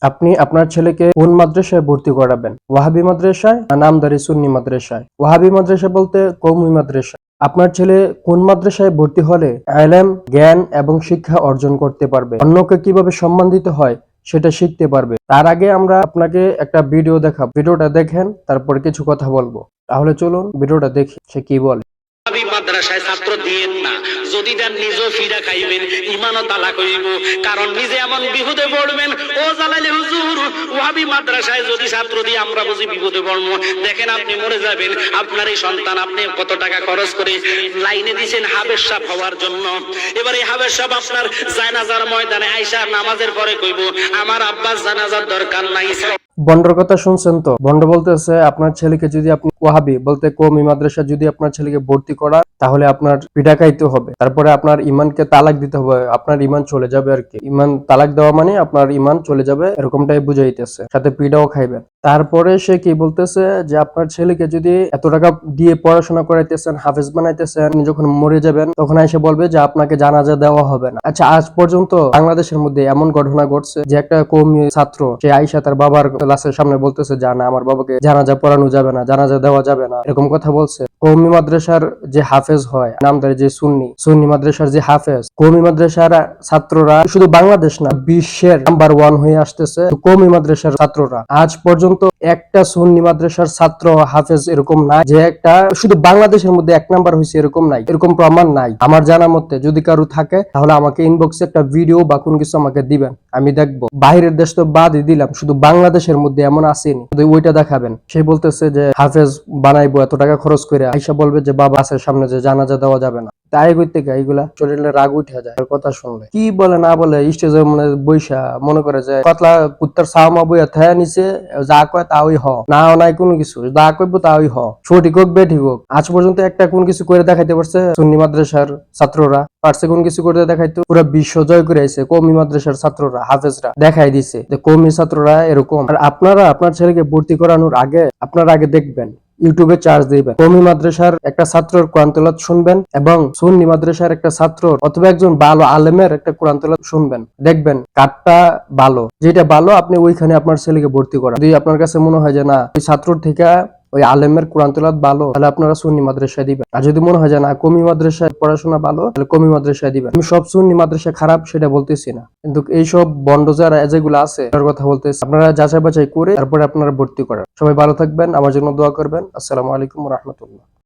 আপনি আপনার ছেলেকে কোন মাদ্রাসায় ভর্তি করাবেন? ওয়াহাবি মাদ্রাসায় না নামদারি সুন্নি মাদ্রাসায়? ওয়াহাবি মাদ্রাসা বলতে কওমি মাদ্রাসা। আপনার ছেলে কোন মাদ্রাসায় ভর্তি হলে ইলম, জ্ঞান এবং শিক্ষা অর্জন করতে পারবে, অন্যকে কিভাবে সম্মান দিতে হয় সেটা শিখতে পারবে। তার আগে আমরা আপনাকে একটা ভিডিও দেখাবো, ভিডিওটা দেখেন, তারপর কিছু কথা বলবো। তাহলে চলুন ভিডিওটা দেখি সে কি বলে। মাদ্রাসায় ছাত্র দিয়েন না, যদি দেন নিজেও ফিরা খাইবেন, ইমানও তালাক হইব, কারণ নিজে এমন বিপদে পড়বেন। ও জালালি হুজুর, ওয়াহাবি মাদ্রাসায় যদি ছাত্র দিয়ে আমরা বুঝি বিপদে পড়বো, দেখেন আপনি মরে যাবেন, আপনার এই সন্তান আপনি কত টাকা খরচ করে লাইনে দিয়েছেন হাবেজ সাহেব হওয়ার জন্য। এবার এই হাবেজ সাহেব আপনার জানাজার ময়দানে আইসা নামাজের পরে কইব আমার আব্বাস জানাজার দরকার নাই। বন্ডর কথা শুনছেন তো? বন্ড বলতেছে আপনার ছেলেকে যদি আপনি ওয়াহাবি বলতে কওমি মাদ্রাসা যদি আপনার ছেলেকে ভর্তি করা, তাহলে আপনার পিঠা খাইতে হবে, তারপরে আপনার ইমানকে তালাক দিতে হবে, আপনার ইমান চলে যাবে আর কি। ইমান তালাক দেওয়া মানে আপনার ইমান চলে যাবে, এরকমটাই বুঝাইতেছে, সাথে পিঠাও খাইবেন। তারপরে সে কি বলতেছে যে আপনার ছেলেকে যদি এত টাকা দিয়ে পড়াশোনা করাইতেছেন, হাফেজ বানাইতেছেন, যখন মরে যাবেন তখন এসে বলবে যে আপনাকে জানাজা দেওয়া হবে না। আচ্ছা, আজ পর্যন্ত বাংলাদেশের মধ্যে এমন ঘটনা ঘটছে যে একটা কওমি ছাত্র সে আইসা তার বাবার লাশের সামনে বলতেছে জানা আমার বাবাকে জানাজা পড়ানো যাবে না, জানাজা দেওয়া যাবে না, এরকম কথা বলছে? কওমি মাদ্রাসার যে হাফেজ হয়, নামদারি যে সুন্নি মাদ্রাসার যে হাফেজ, কওমি মাদ্রাসার ছাত্ররা শুধু বাংলাদেশ না বিশ্বের নাম্বার 1 হয়ে আসতেছে কওমি মাদ্রাসার ছাত্ররা। আজ পর্যন্ত একটা সুন্নি মাদ্রাসার ছাত্র হাফেজ এরকম নাই যে একটা শুধু বাংলাদেশের মধ্যে 1 নাম্বার হয়েছে, এরকম নাই, এরকম প্রমাণ নাই আমার জানা মতে। যদি কারো থাকে তাহলে আমাকে ইনবক্সে একটা ভিডিও বা কোন কিছু আমাকে দিবেন, আমি দেখবো। বাইরের দেশ তো বাদই দিলাম, শুধু বাংলাদেশের মধ্যে এমন আসেনি, ওইটা দেখাবেন। সে বলতেছে যে হাফেজ বানাইবো এত টাকা খরচ করে, আইসা বলবে যে বাবা আছে সামনে যে জানাজা দেওয়া যাবে না। তাই করতে এইগুলা শরীরে রাগ উঠে যায় কথা শুনলে। কি বলে না বলে স্টেজে মানে বৈশা মনে করে যে কতলা কুত্তার সামা বইয়া থায়া নিচে যা কয় তাই হ, না নাই কোনো কিছু, যা কইবো তাই হ, সঠিক হোক বেঠিক হোক। আজ পর্যন্ত একটা কোন কিছু করে দেখাইতে পারছে সুন্নি মাদ্রাসার ছাত্ররা? পারছে কোন কিছু করে দেখাইতো? পুরো বিশ্ব জয় করে আইছে কওমি মাদ্রাসার ছাত্ররা, হাফেজরা দেখাই দিছে যে কওমি ছাত্ররা এরকম। আর আপনারা আপনার ছেলেকে ভর্তি করানোর আগে আপনারা আগে দেখবেন, ইউটিউবে চার্জ দিবেন, কওমি মাদ্রাসার একটা ছাত্রর কোরআন তেলাওয়াত শুনবেন এবং সুন্নি মাদ্রাসার একটা ছাত্র অথবা একজন ভালো আলেমের একটা কোরআন তেলাওয়াত শুনবেন, দেখবেন কারটা ভালো। যেটা ভালো আপনি ওইখানে আপনার ছেলেকে ভর্তি করান। যদি আপনার কাছে মনে হয় যে না ওই ছাত্রর থেকে ওই আলেমের কোরআন তেলাওয়াত ভালো, তাহলে আপনারা সুন্নি মাদ্রাসায় দিবেন। আর যদি মনে হয় যে না কওমি মাদ্রাসায় পড়াশোনা ভালো, তাহলে কওমি মাদ্রাসায় দিবেন। আমি সব সুন্নি মাদ্রাসা খারাপ সেটা বলতেছি না, কিন্তু এইসব বন্ড যারা যেগুলো আছে তার কথা বলতেছি। আপনারা যাচাই বাছাই করে তারপরে আপনারা ভর্তি করেন। সবাই ভালো থাকবেন, আমার জন্য দোয়া করবেন। আসসালামু আলাইকুম ওয়া রাহমাতুল্লাহ।